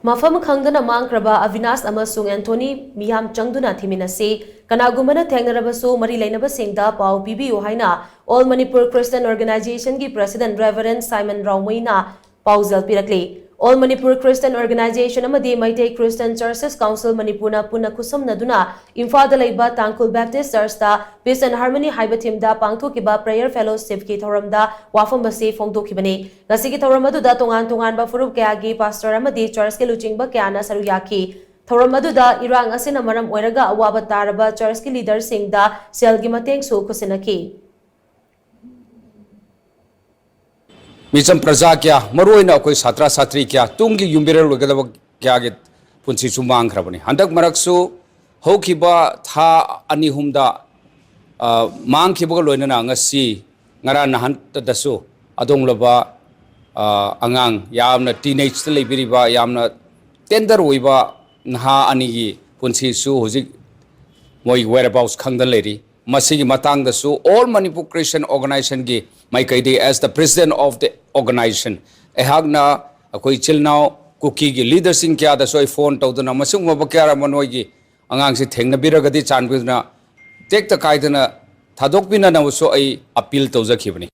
Mapham Khangdana Mangkhraba Avinash amasung Meeyam Changduna Thiminasi kanagumbana thengnarabasu mari leinaba singda peebiyu haina All Manipur Christain Organization ki President Reveran Simon Raomei na paojel pirakli. All Manipur Christain Organization amadi Maitai Christian Churches Council Manipurna puna kusomnaduna Imphal da leiba Tangkhul Baptist Church da Peace and Harmony haiba thimda pangthokiba prayer fellowship ki thoramda wafam base phongdokhibani. Ngasi ki thoram aduda tongan ba furup kayagi pastor amadi church ke luchingba kyana saru yaki. Thoram aduda irang asina maram oiraga awaba taraba church ki leader singda selgi mateng su khusinaki. Micham praja kya maroina koi satra satri kya tungi yumbira lugada kya ge punchi sumang khrabani handak maraksu hokiba tha ani humda mang khiba loina na ngasi ngara nahan dasu adong loba angang yamna teenage te lebiriba yamna tender oiba nha ani gi punchi su hojik moi whereabouts khangdan leri masigi matang dasu All Manipur Christain Organization gi my kaidi as the president of the organization ehagna akoi chilnao cookie gi leaders in kya da soi phone tawduna masung mabakara manoi gi angang si thengna biragadi chanbina tek ta kaidana thadok bina na so ai appeal tawjakhibani